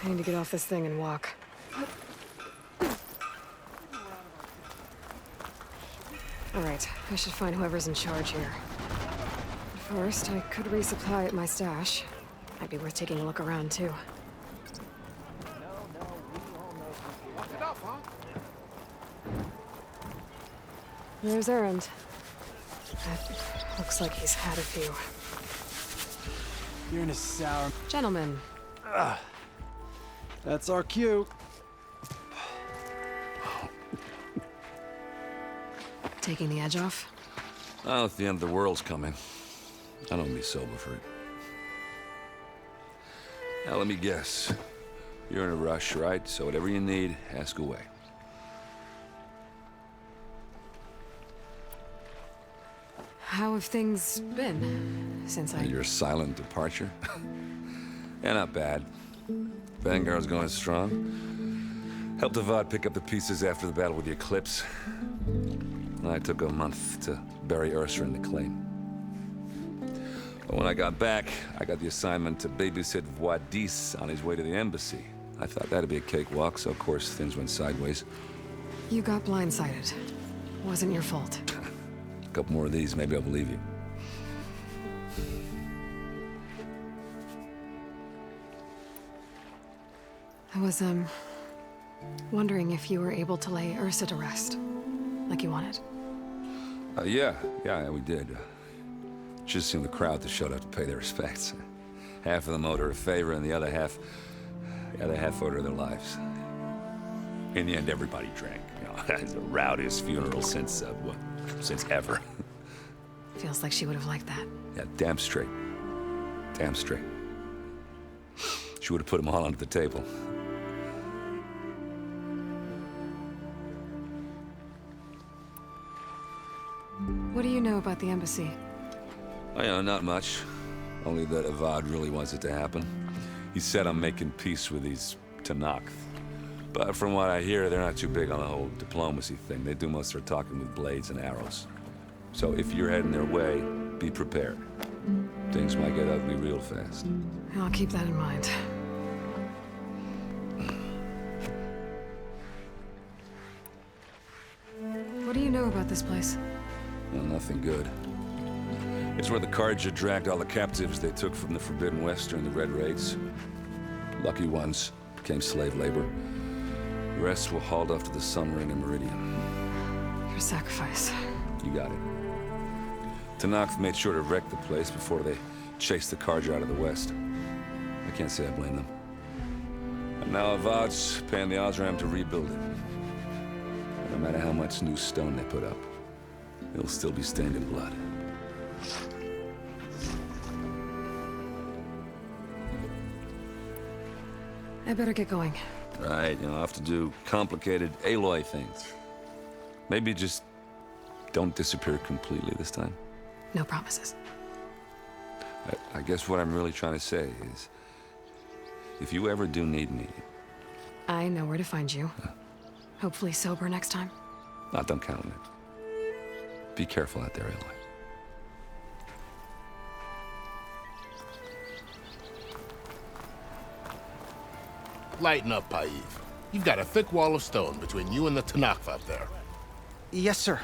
I need to get off this thing and walk. Alright, I should find whoever's in charge here. But first, I could resupply at my stash. Might be worth taking a look around, too. There's Erend. That looks like he's had a few. You're in a sour... Gentlemen. That's our cue. Taking the edge off? Oh, if the end of the world's coming, I don't be sober for it. Now, let me guess. You're in a rush, right? So whatever you need, ask away. How have things been since Your silent departure? Yeah, not bad. Vanguard's going strong. Helped Avad pick up the pieces after the battle with the Eclipse. I took a month to bury Ursa in the claim. But when I got back, I got the assignment to babysit Wadis on his way to the embassy. I thought that'd be a cakewalk, so of course things went sideways. You got blindsided. Wasn't your fault. A couple more of these, maybe I'll believe you. I was, wondering if you were able to lay Ursa to rest, like you wanted. Yeah, we did. Just seemed the crowd that showed up to pay their respects. Half of them owed her a favor, and the other half owed her their lives. In the end, everybody drank. You know, it's the rowdiest funeral since ever. Feels like she would have liked that. Yeah, damn straight. Damn straight. She would have put them all under the table. What do you know about the embassy? Oh, you know, not much. Only that Avad really wants it to happen. He said I'm making peace with these Tenakth. But from what I hear, they're not too big on the whole diplomacy thing. They do most of their talking with blades and arrows. So if you're heading their way, be prepared. Things might get ugly real fast. I'll keep that in mind. What do you know about this place? Well, nothing good. It's where the Carja dragged all the captives they took from the Forbidden West during the Red Raids. Lucky ones became slave labor. The rest were hauled off to the Sun Ring and Meridian. Your sacrifice. You got it. Tenakth made sure to wreck the place before they chased the Carja out of the West. I can't say I blame them. And now Avad's paying the Osram to rebuild it. No matter how much new stone they put up, it'll still be stained in blood. I better get going. Right, you know, I'll have to do complicated Aloy things. Maybe just don't disappear completely this time. No promises. I guess what I'm really trying to say is, if you ever do need me... I know where to find you. Hopefully sober next time. Don't count on it. Be careful out there, Aloy. Lighten up, Paiv. You've got a thick wall of stone between you and the Tenakth up there. Yes, sir.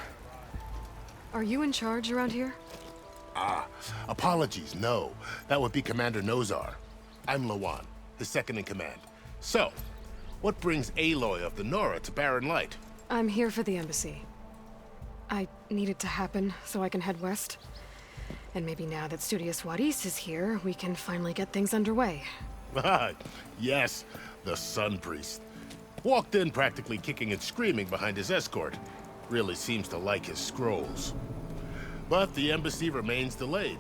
Are you in charge around here? Apologies, no. That would be Commander Nozar. I'm Lawan, his second-in-command. So, what brings Aloy of the Nora to Barren Light? I'm here for the embassy. I need it to happen so I can head west. And maybe now that Studious Wadis is here, we can finally get things underway. Yes, the Sun Priest. Walked in practically kicking and screaming behind his escort. Really seems to like his scrolls. But the embassy remains delayed.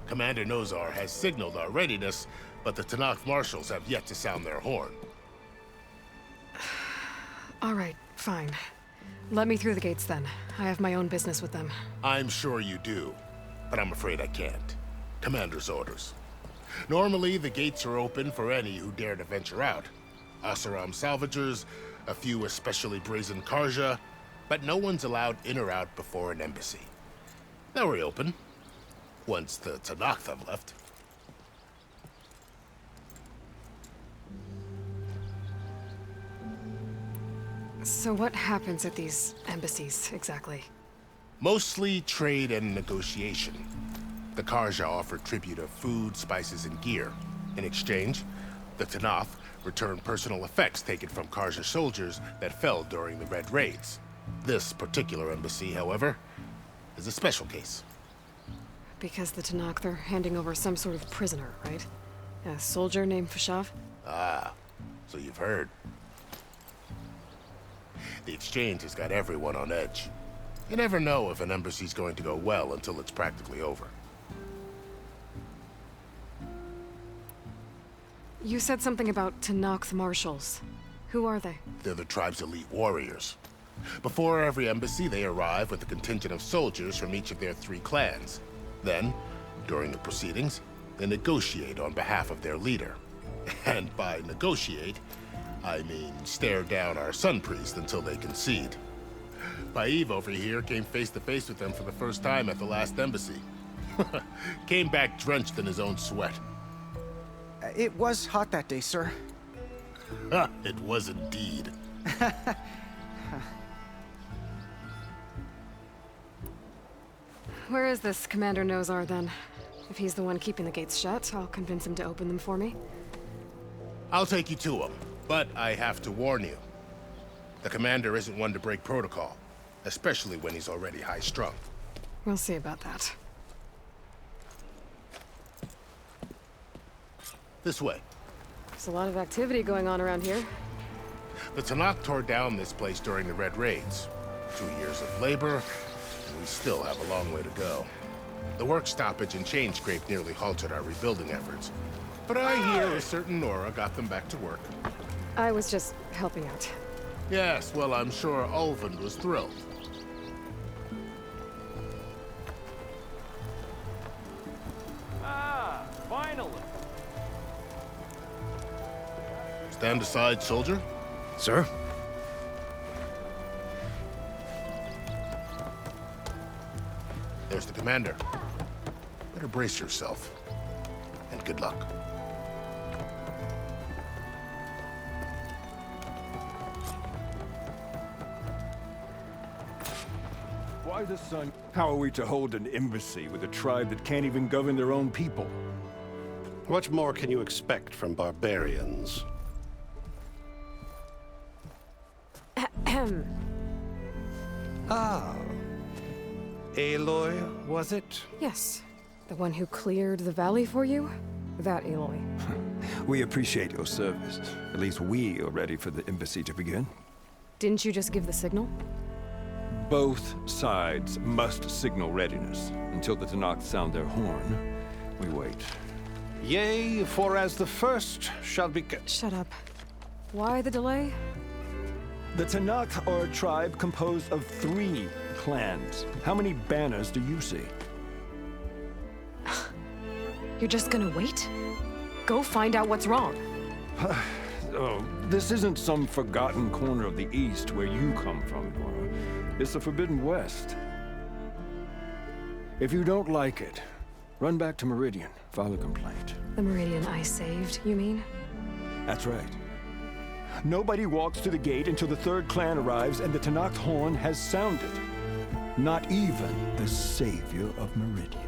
Commander Nozar has signaled our readiness, but the Tenakth marshals have yet to sound their horn. All right, fine. Let me through the gates then. I have my own business with them. I'm sure you do, but I'm afraid I can't. Commander's orders. Normally, the gates are open for any who dare to venture out. Oseram salvagers, a few especially brazen Carja, but no one's allowed in or out before an embassy. They'll reopen, once the Tenakth have left. So what happens at these embassies, exactly? Mostly trade and negotiation. The Karja offer tribute of food, spices, and gear. In exchange, the Tenakth return personal effects taken from Karja soldiers that fell during the Red Raids. This particular embassy, however, is a special case. Because the Tenakth are handing over some sort of prisoner, right? A soldier named Fashav? Ah, so you've heard. The exchange has got everyone on edge. You never know if an embassy's going to go well until it's practically over. You said something about Tenakth marshals. Who are they? They're the tribe's elite warriors. Before every embassy, they arrive with a contingent of soldiers from each of their 3 clans. Then, during the proceedings, they negotiate on behalf of their leader. And by negotiate, I mean stare down our sun priest until they concede. Baev over here came face to face with them for the first time at the last embassy. Came back drenched in his own sweat. It was hot that day, sir. It was indeed. Where is this Commander Nozar, then? If he's the one keeping the gates shut, I'll convince him to open them for me. I'll take you to him, but I have to warn you. The commander isn't one to break protocol, especially when he's already high-strung. We'll see about that. This way. There's a lot of activity going on around here. The Tenakth tore down this place during the Red Raids. 2 years of labor, and we still have a long way to go. The work stoppage and chain scrape nearly halted our rebuilding efforts. But I hear a certain Nora got them back to work. I was just helping out. Yes, well, I'm sure Ulvund was thrilled. Ah, finally. Stand aside, soldier. Sir? There's the commander. Better brace yourself. And good luck. Why the sun? How are we to hold an embassy with a tribe that can't even govern their own people? What more can you expect from barbarians? Ah. Aloy, was it? Yes. The one who cleared the valley for you? That Aloy. We appreciate your service. At least we are ready for the embassy to begin. Didn't you just give the signal? Both sides must signal readiness. Until the Tenakth sound their horn, we wait. Yea, for as the first shall be... Shut up. Why the delay? The Tenakth are a tribe composed of 3 clans. How many banners do you see? You're just gonna wait? Go find out what's wrong. Oh, this isn't some forgotten corner of the East where you come from, Nora. It's the Forbidden West. If you don't like it, run back to Meridian, file a complaint. The Meridian I saved, you mean? That's right. Nobody walks to the gate until the 3rd clan arrives and the Tenakth horn has sounded. Not even the savior of Meridian.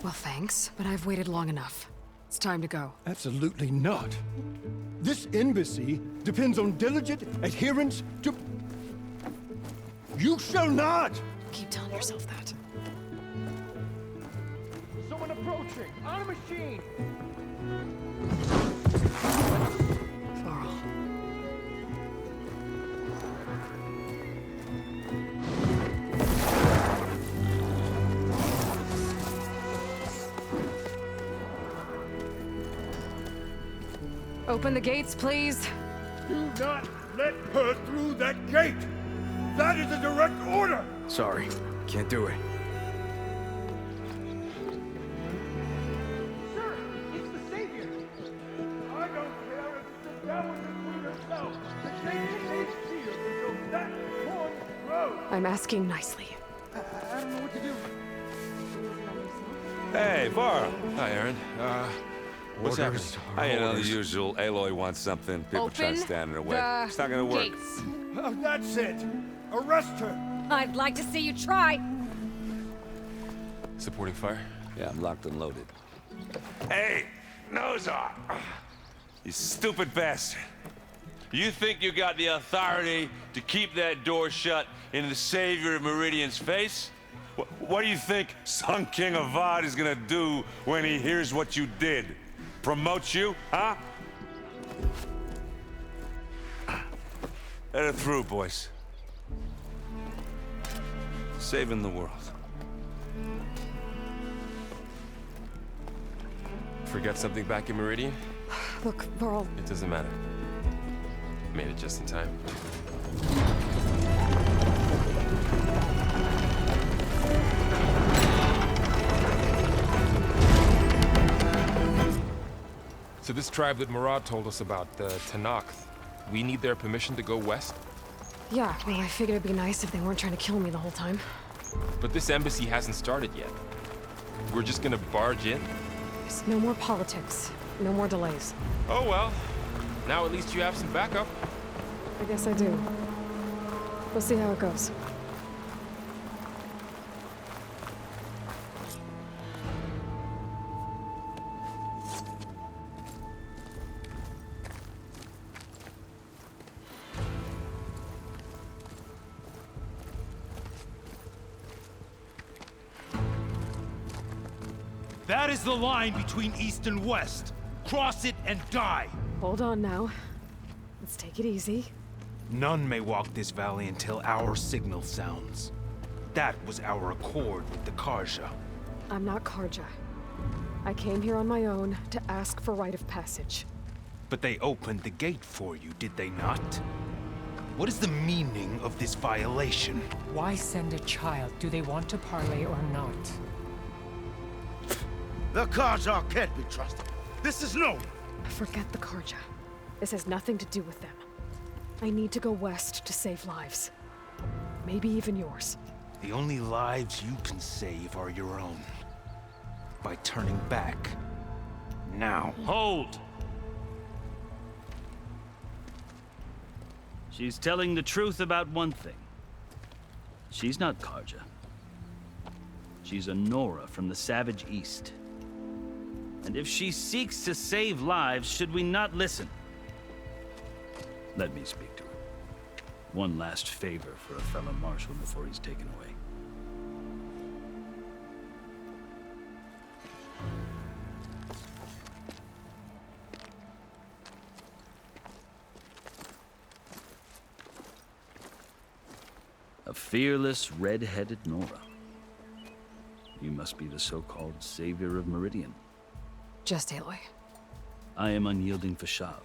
Well, thanks, but I've waited long enough. It's time to go. Absolutely not. This embassy depends on diligent adherence to... You shall not! Keep telling yourself that. Someone approaching! On a machine! Varl. Open the gates, please. Do not let her through that gate! That is a direct order! Sorry, can't do it. Sir, it's the Savior! I don't care if you sit down with the queen herself! The gate remains sealed until that horn grows! I'm asking nicely. I don't know what to do. Hey, Varl. Hi, Aaron. What's happening? Orders I are know the orders. usual. Aloy wants something. People try to Open stand in her way. the It's not gonna work. gates. That's it. Arrest her. I'd like to see you try. Supporting fire? Yeah, I'm locked and loaded. Hey, Nozar! You stupid bastard. You think you got the authority to keep that door shut in the Savior of Meridian's face? What do you think Sun King Avad is gonna do when he hears what you did? Promote you, huh? Let her through, boys. Saving the world. Forgot something back in Meridian? Look, Varl, It doesn't matter. Made it just in time. So this tribe that Murad told us about, the Tanakh, we need their permission to go west? yeah, well, I figured it'd be nice if they weren't trying to kill me the whole time. But this embassy hasn't started yet. We're just gonna barge in? There's no more politics. No more delays. Oh well. Now at least you have some backup. I guess I do. We'll see how it goes. That is the line between East and West. Cross it and die. Hold on now. Let's take it easy. None may walk this valley until our signal sounds. That was our accord with the Karja. I'm not Karja. I came here on my own to ask for rite of passage. But they opened the gate for you, did they not? What is the meaning of this violation? Why send a child? Do they want to parley or not? The Karja can't be trusted. This is no. Forget the Karja. This has nothing to do with them. I need to go west to save lives. Maybe even yours. The only lives you can save are your own. By turning back. Now. Hold! She's telling the truth about one thing. She's not Karja. She's a Nora from the Savage East. And if she seeks to save lives, should we not listen? Let me speak to her. One last favor for a fellow marshal before he's taken away. A fearless, red-headed Nora. You must be the so-called Savior of Meridian. Just Aloy. I am Unyielding Fashav,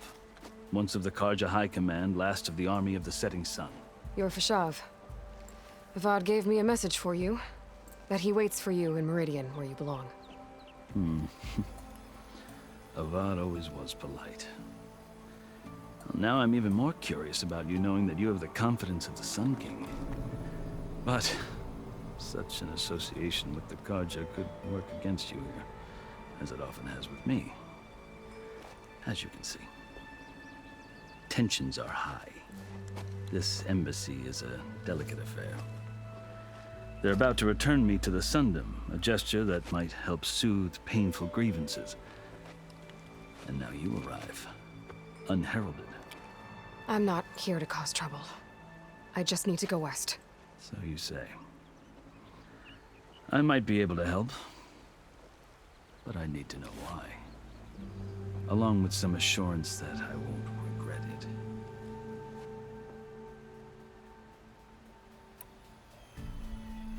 once of the Karja High Command, last of the Army of the Setting Sun. You're Fashav. Avad gave me a message for you. That he waits for you in Meridian, where you belong. Avad always was polite. Well, now I'm even more curious about you knowing that you have the confidence of the Sun King. But such an association with the Karja could work against you here, as it often has with me. As you can see, tensions are high. This embassy is a delicate affair. They're about to return me to the Sundom, a gesture that might help soothe painful grievances. And now you arrive, unheralded. I'm not here to cause trouble. I just need to go west. So you say. I might be able to help, but I need to know why. Along with some assurance that I won't regret it.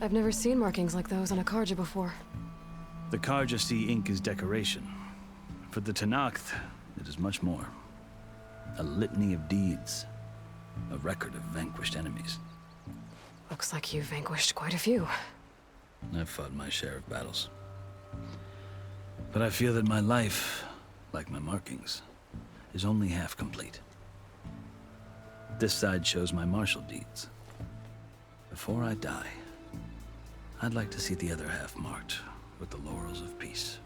I've never seen markings like those on a Karja before. The Karja see ink as decoration. For the Tanakh, it is much more. A litany of deeds. A record of vanquished enemies. Looks like you've vanquished quite a few. I've fought my share of battles. But I feel that my life, like my markings, is only half complete. This side shows my martial deeds. Before I die, I'd like to see the other half marked with the laurels of peace.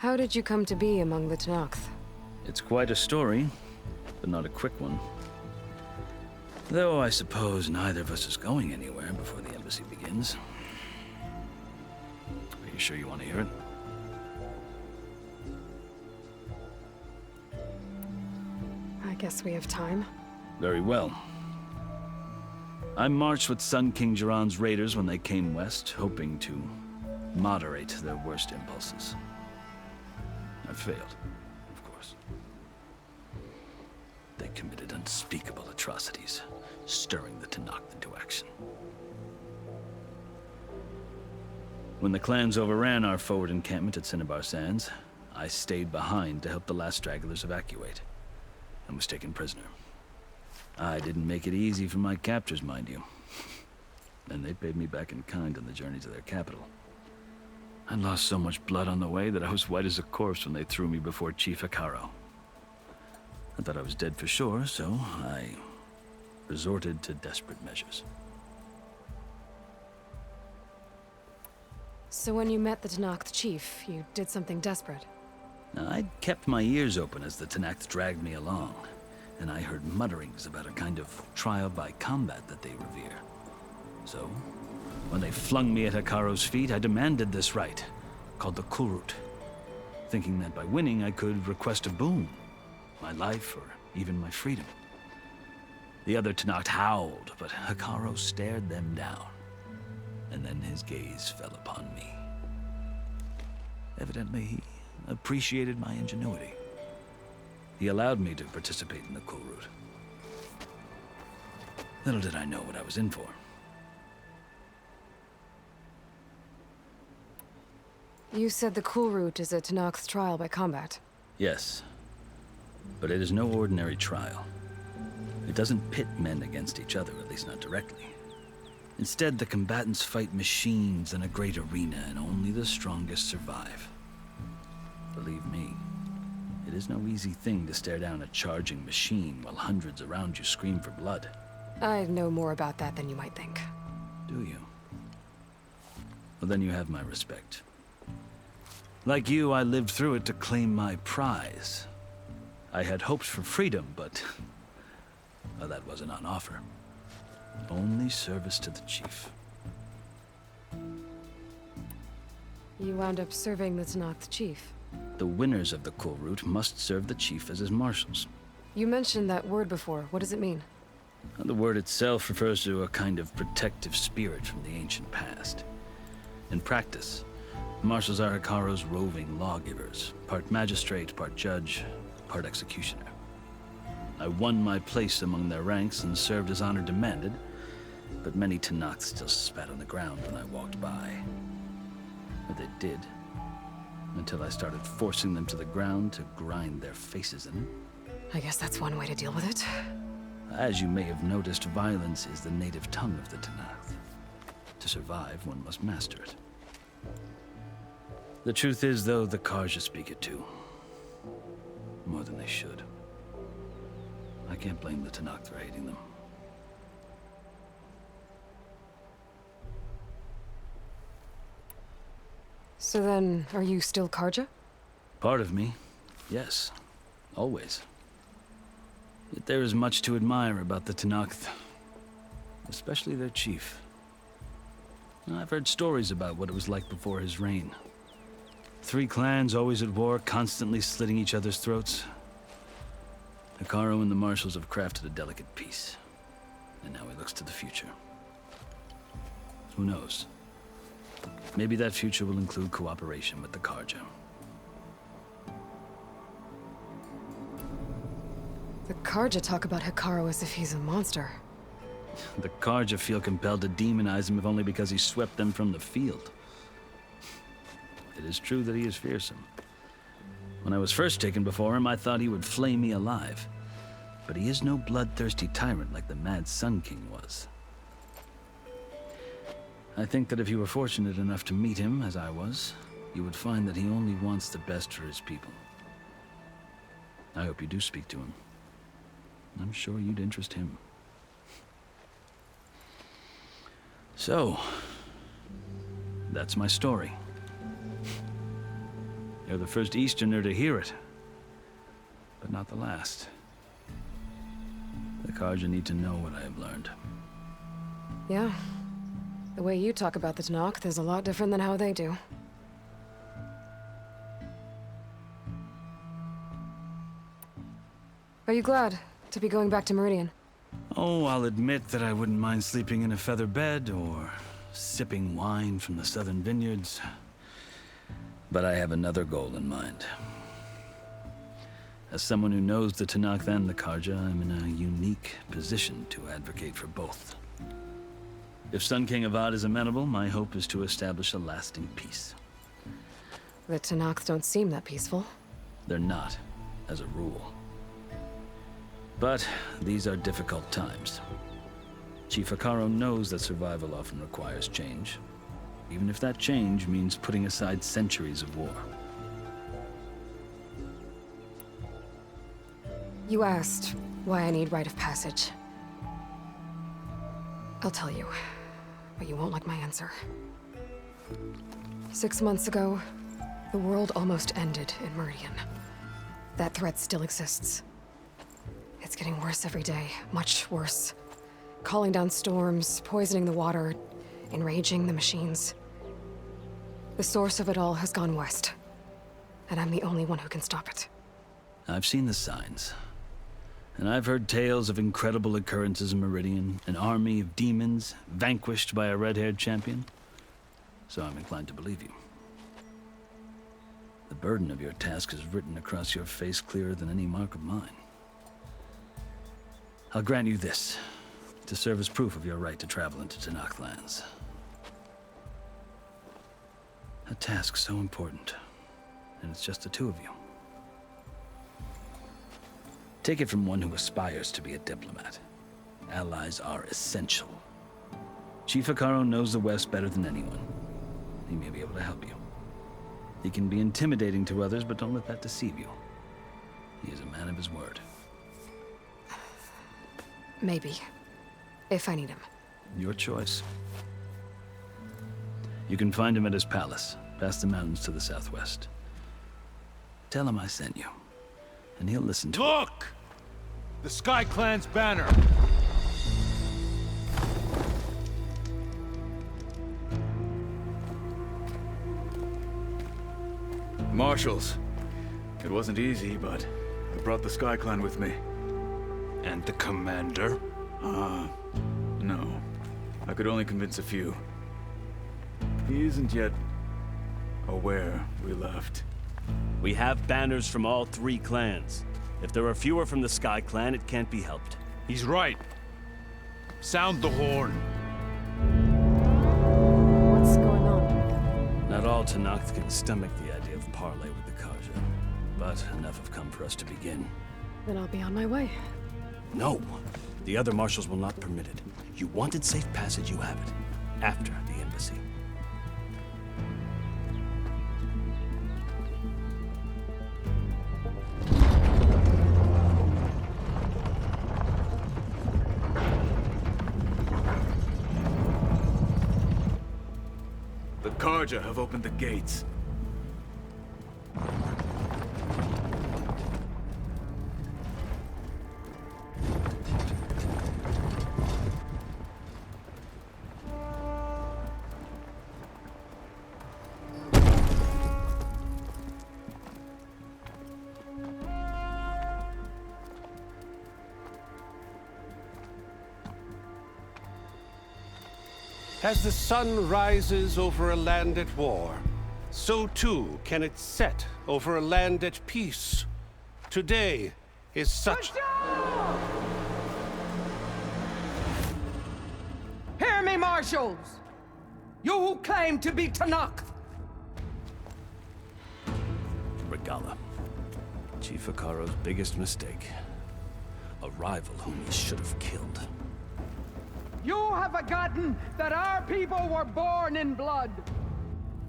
How did you come to be among the Tenakth? It's quite a story, but not a quick one. Though I suppose neither of us is going anywhere before the embassy begins. Are you sure you want to hear it? I guess we have time. Very well. I marched with Sun King Jiran's raiders when they came west, hoping to moderate their worst impulses. I failed, of course. They committed unspeakable atrocities, stirring the Tenakth into action. When the clans overran our forward encampment at Cinnabar Sands, I stayed behind to help the last stragglers evacuate, and was taken prisoner. I didn't make it easy for my captors, mind you. And they paid me back in kind on the journey to their capital. I lost so much blood on the way that I was white as a corpse when they threw me before Chief Hekarro. I thought I was dead for sure, so I resorted to desperate measures. So when you met the Tenakth chief, you did something desperate? Now, I'd kept my ears open as the Tenakth dragged me along, and I heard mutterings about a kind of trial by combat that they revere. So, when they flung me at Hekarro's feet, I demanded this right, called the Kulrut, thinking that by winning I could request a boon, my life or even my freedom. The other Tenakth howled, but Hekarro stared them down, and then his gaze fell upon me. Evidently, he appreciated my ingenuity. He allowed me to participate in the Kulrut. Little did I know what I was in for. You said the Kulrut is a Tenakth trial by combat. Yes, but it is no ordinary trial. It doesn't pit men against each other, at least not directly. Instead, the combatants fight machines in a great arena, and only the strongest survive. Believe me, it is no easy thing to stare down a charging machine while hundreds around you scream for blood. I know more about that than you might think. Do you? Well, then you have my respect. Like you, I lived through it to claim my prize. I had hoped for freedom, but well, that wasn't on offer. Only service to the chief. You wound up serving the Tenakth chief. The winners of the Kulrut must serve the chief as his marshals. You mentioned that word before. What does it mean? The word itself refers to a kind of protective spirit from the ancient past. In practice, marshals are Hekarro's roving lawgivers, part magistrate, part judge, part executioner. I won my place among their ranks and served as honor demanded, but many Tenakth still spat on the ground when I walked by. But they did, until I started forcing them to the ground to grind their faces in it. I guess that's one way to deal with it. As you may have noticed, violence is the native tongue of the Tenakth. To survive, one must master it. The truth is, though, the Carja speak it too. More than they should. I can't blame the Tenakth for hating them. So then, are you still Carja? Part of me, yes. Always. Yet there is much to admire about the Tenakth. Especially their chief. I've heard stories about what it was like before his reign. 3 clans always at war, constantly slitting each other's throats. Hekarro and the marshals have crafted a delicate peace. And now he looks to the future. Who knows? Maybe that future will include cooperation with the Carja. The Carja talk about Hekarro as if he's a monster. The Carja feel compelled to demonize him if only because he swept them from the field. It is true that he is fearsome. When I was first taken before him, I thought he would flay me alive. But he is no bloodthirsty tyrant like the Mad Sun King was. I think that if you were fortunate enough to meet him, as I was, you would find that he only wants the best for his people. I hope you do speak to him. I'm sure you'd interest him. So, that's my story. You're the first Easterner to hear it, but not the last. The Carja need to know what I have learned. Yeah. The way you talk about the Tenakth is a lot different than how they do. Are you glad to be going back to Meridian? Oh, I'll admit that I wouldn't mind sleeping in a feather bed or sipping wine from the southern vineyards. But I have another goal in mind. As someone who knows the Tenakth and the Carja, I'm in a unique position to advocate for both. If Sun King Avad is amenable, my hope is to establish a lasting peace. The Tenakth don't seem that peaceful. They're not, as a rule. But these are difficult times. Chief Hekarro knows that survival often requires change, even if that change means putting aside centuries of war. You asked why I need rite of passage. I'll tell you, but you won't like my answer. 6 months ago, the world almost ended in Meridian. That threat still exists. It's getting worse every day, much worse. Calling down storms, poisoning the water, enraging the machines. The source of it all has gone west, and I'm the only one who can stop it. I've seen the signs. And I've heard tales of incredible occurrences in Meridian, an army of demons vanquished by a red-haired champion. So I'm inclined to believe you. The burden of your task is written across your face clearer than any mark of mine. I'll grant you this, to serve as proof of your right to travel into Tenakth lands. A task so important, and it's just the two of you. Take it from one who aspires to be a diplomat. Allies are essential. Chief Hekarro knows the West better than anyone. He may be able to help you. He can be intimidating to others, but don't let that deceive you. He is a man of his word. Maybe. If I need him. Your choice. You can find him at his palace, past the mountains to the southwest. Tell him I sent you, and he'll listen to Look! The Sky Clan's banner! Marshals. It wasn't easy, but I brought the Sky Clan with me. And the commander? No. I could only convince a few. He isn't yet aware we left. We have banners from all 3 clans. If there are fewer from the Sky Clan, it can't be helped. He's right. Sound the horn. What's going on? Not all Tenakth can stomach the idea of parley with the Carja, but enough have come for us to begin. Then I'll be on my way. No. The other marshals will not permit it. You wanted safe passage, you have it. After the embassy. The Carja have opened the gates. As the sun rises over a land at war, so too can it set over a land at peace. Today is such... Hear me, marshals! You who claim to be Tenakth! Regalla. Chief Hekarro's biggest mistake. A rival whom he should have killed. You have forgotten that our people were born in blood.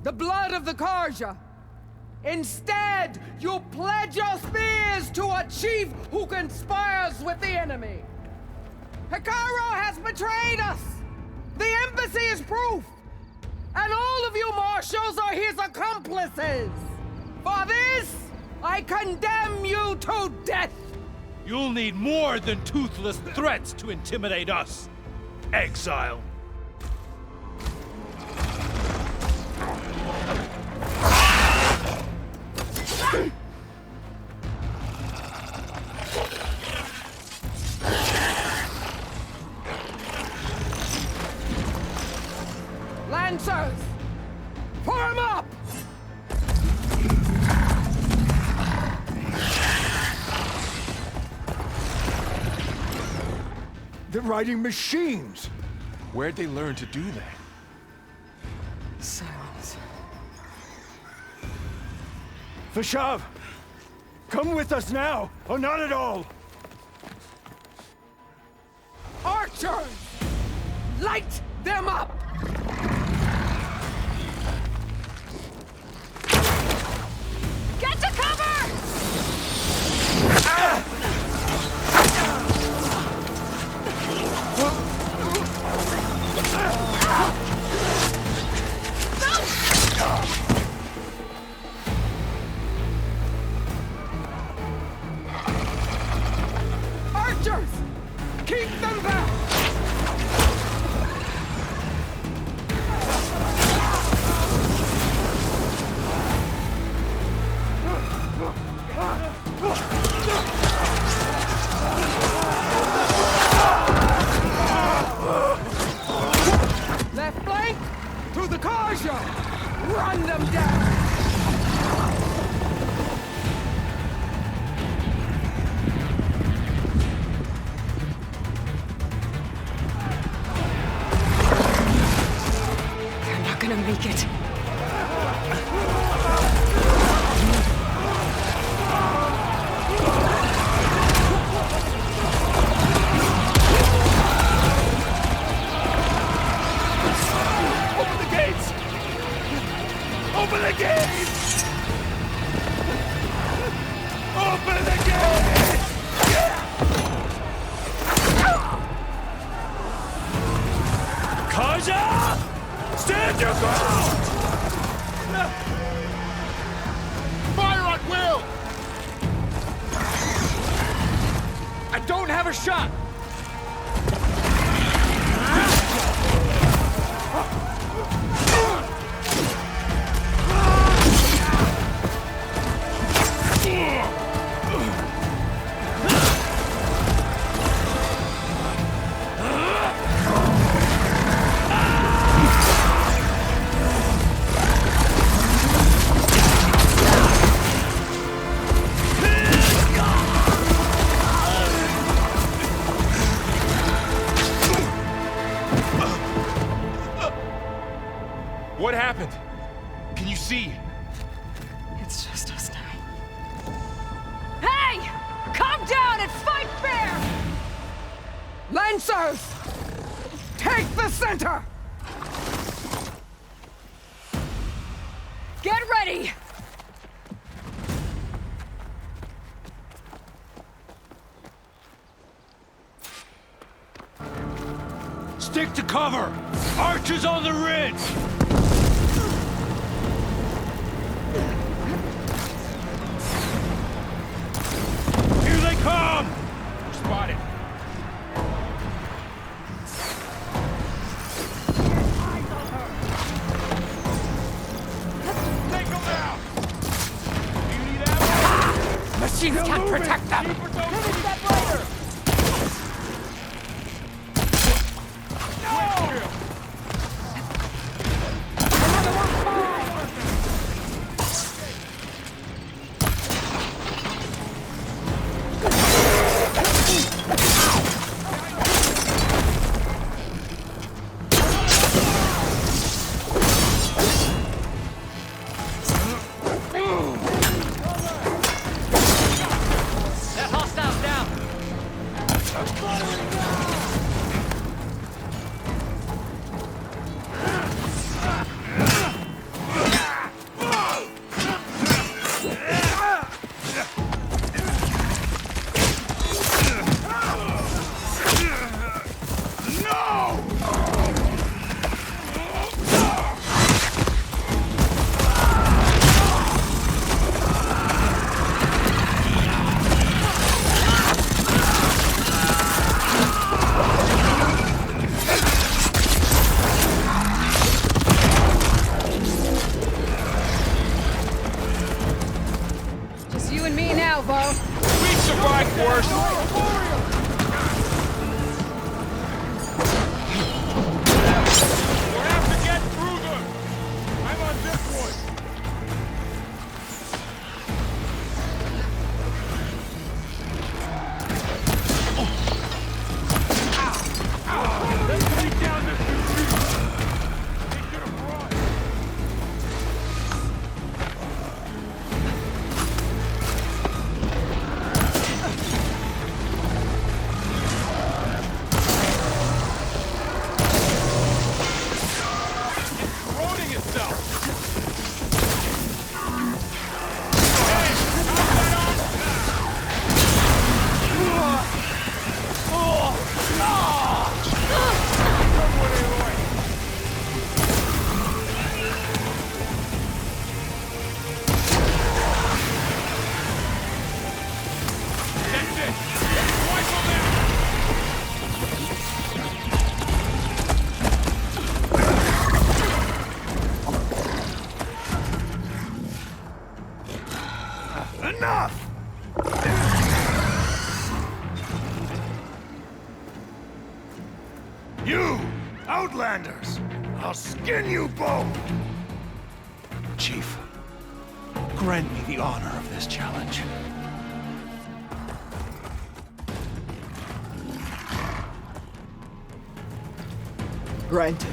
The blood of the Carja. Instead, you pledge your spears to a chief who conspires with the enemy. Hekarro has betrayed us! The embassy is proof! And all of you marshals are his accomplices! For this, I condemn you to death! You'll need more than toothless threats to intimidate us, exile. Lancers! Form up! They're riding machines! Where'd they learn to do that? Silence. Vashav! Come with us now, or not at all! Archers! Light them up! Get to cover! Archers! Keep them back! Left flank! To the Karja! Run them down! They're not gonna make it. Open the gates! Open the gates! Open the gates! Kaja! Stand your ground! Fire at will! I don't have a shot! What happened? Can you see? It's just us now. Hey! Calm down and fight fair! Lancers! Take the center! Get ready! Stick to cover! Archers on the ridge! Here they come! We're spotted. Take them out! Do you need ammo? Machines can't protect them! Finish that rider! That hostile's down! you and me now, Bo. We survived worse! We'll have to get through them! I'm on this one! Let's take down this retreat! They should have brought. Corroding itself! That's it! Wipe them out! Enough! You, Outlanders! I'll skin you both! Chief, grant me the honor of this challenge. Granted.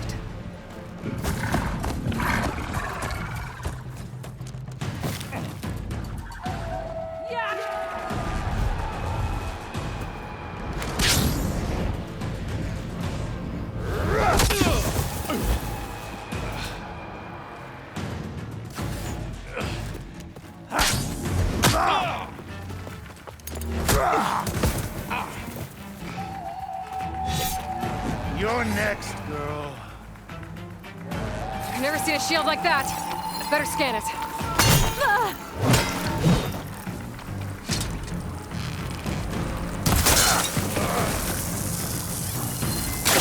You're next, girl. I've never seen a shield like that. Better scan it.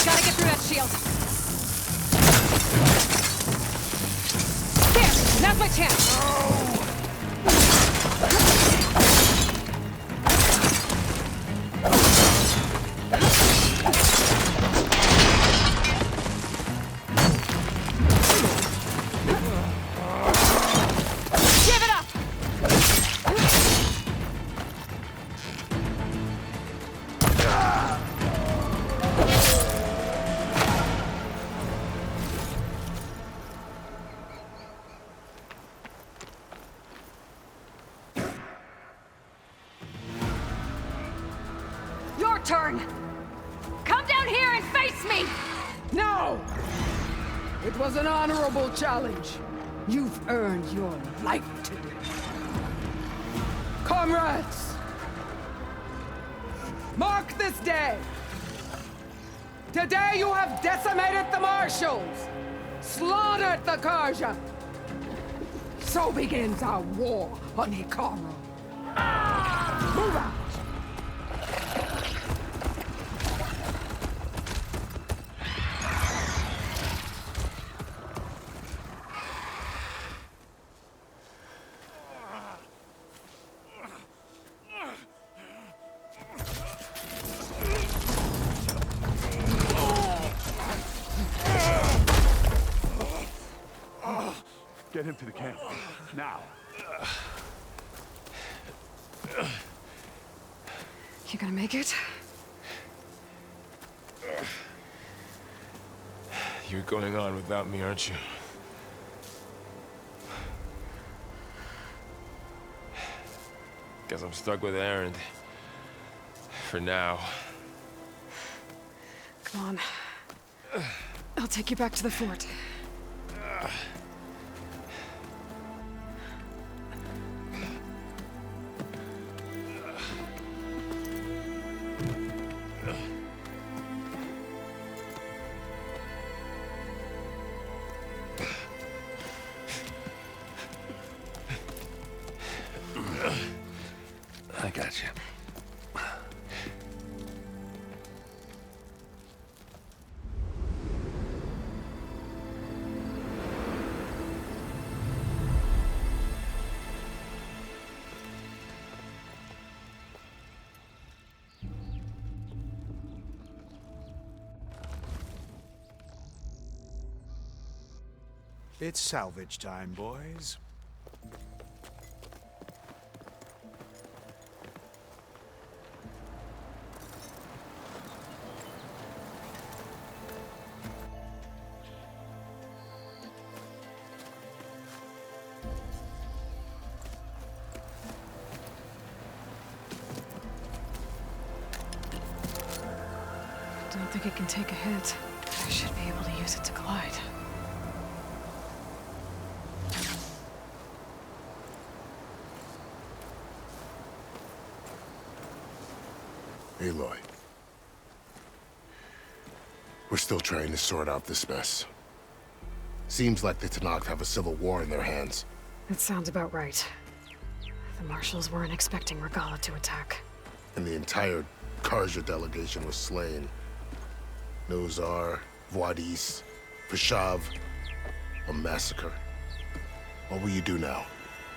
Gotta get through that shield. There! Now's my chance! Give it up! Your turn! Come down here and face me! No! It was an honorable challenge. You've earned your life today. Comrades! Mark this day! Today you have decimated the Marshals! Slaughtered the Karja! So begins our war on Hikaru. Move out! Get him to the camp. Now. You gonna make it? You're going on without me, aren't you? Guess I'm stuck with Erend. For now. Come on. I'll take you back to the fort. I got you. It's salvage time, boys. Don't think it can take a hit. I should be able to use it to glide. Aloy. We're still trying to sort out this mess. Seems like the Tenakth have a civil war in their hands. That sounds about right. The Marshals weren't expecting Regalla to attack. And the entire Carja delegation was slain. Nozar, Vuadis, Vashav, a massacre. What will you do now?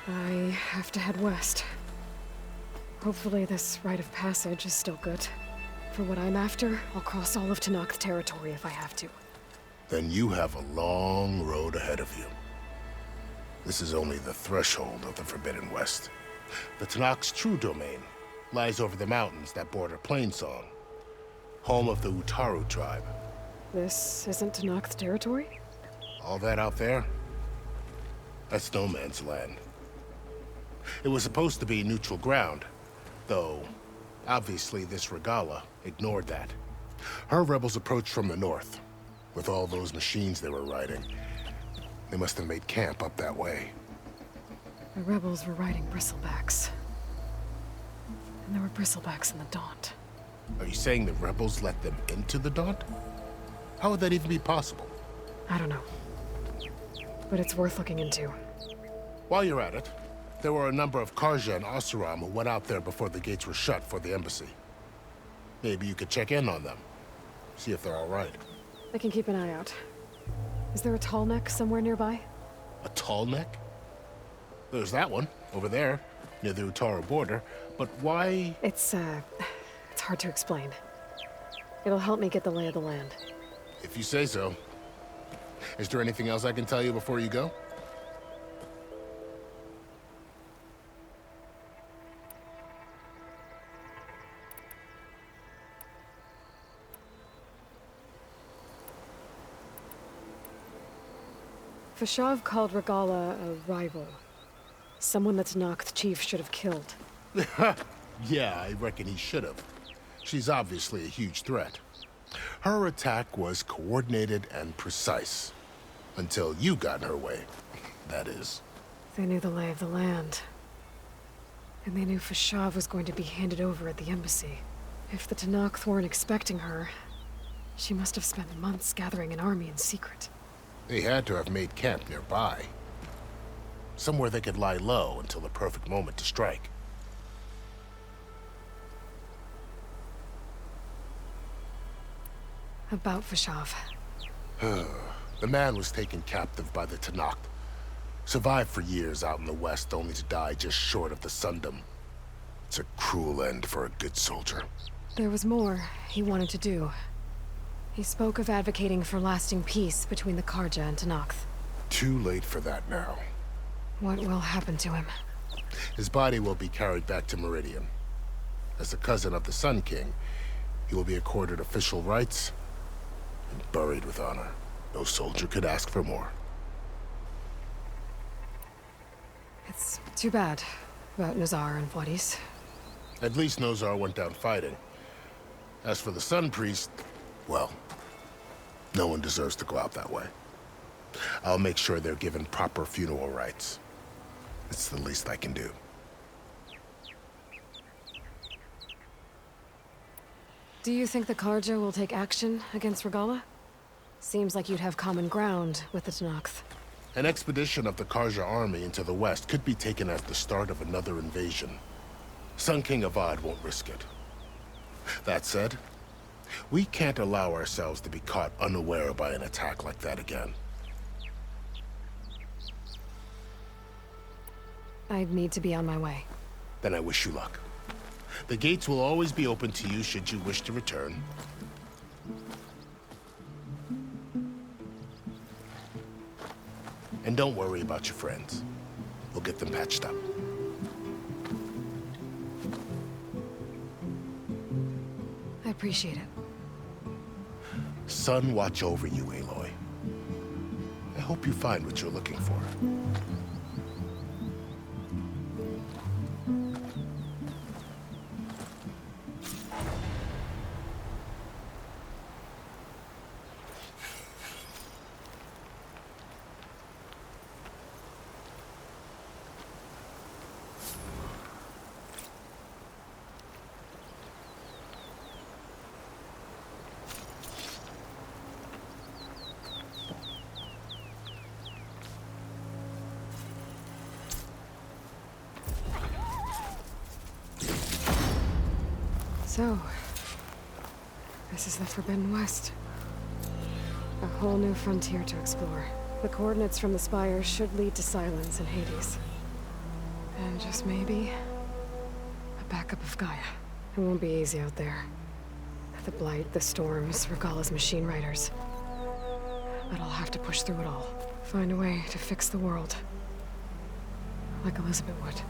I have to head west. Hopefully this rite of passage is still good. For what I'm after, I'll cross all of Tenakth territory if I have to. Then you have a long road ahead of you. This is only the threshold of the Forbidden West. The Tenakth's true domain lies over the mountains that border Plainsong, home of the Utaru tribe. This isn't Tenakth territory? All that out there? That's no man's land. It was supposed to be neutral ground, though obviously this Regalla ignored that. Her rebels approached from the north, with all those machines they were riding. They must have made camp up that way. The rebels were riding bristlebacks. And there were bristlebacks in the Daunt. Are you saying the rebels let them into the Daunt? How would that even be possible? I don't know. But it's worth looking into. While you're at it, there were a number of Carja and Oseram who went out there before the gates were shut for the embassy. Maybe you could check in on them. See if they're all right. I can keep an eye out. Is there a tall neck somewhere nearby? A tall neck? There's that one, over there, near the Utaru border. But why? It's hard to explain. It'll help me get the lay of the land. If you say so. Is there anything else I can tell you before you go? Vashav called Regalla a rival. Someone that Tenakth chief should have killed. Yeah, I reckon he should have. She's obviously a huge threat. Her attack was coordinated and precise. Until you got in her way, that is. They knew the lay of the land. And they knew Vashav was going to be handed over at the embassy. If the Tenakth weren't expecting her, she must have spent months gathering an army in secret. They had to have made camp nearby. Somewhere they could lie low until the perfect moment to strike. About Vashav. The man was taken captive by the Tenakth. Survived for years out in the west, only to die just short of the Sundom. It's a cruel end for a good soldier. There was more he wanted to do. He spoke of advocating for lasting peace between the Carja and Tenakth. Too late for that now. What will happen to him? His body will be carried back to Meridian. As a cousin of the Sun King, he will be accorded official rights and buried with honor. No soldier could ask for more. It's too bad about Nozar and Vuadis. At least Nozar went down fighting. As for the Sun Priest, well, no one deserves to go out that way. I'll make sure they're given proper funeral rites. It's the least I can do. Do you think the Carja will take action against Regalla? Seems like you'd have common ground with the Tenakth. An expedition of the Carja army into the west could be taken at the start of another invasion. Sun King Avad won't risk it. That said, we can't allow ourselves to be caught unaware by an attack like that again. I'd need to be on my way. Then I wish you luck. The gates will always be open to you should you wish to return. And don't worry about your friends. We'll get them patched up. I appreciate it. Sun watch over you, Aloy. I hope you find what you're looking for. So, this is the Forbidden West. A whole new frontier to explore. The coordinates from the spires should lead to Silence and Hades. And just maybe, a backup of Gaia. It won't be easy out there. The Blight, the Storms, Regalla's machine riders. But I'll have to push through it all. Find a way to fix the world. Like Elizabeth would.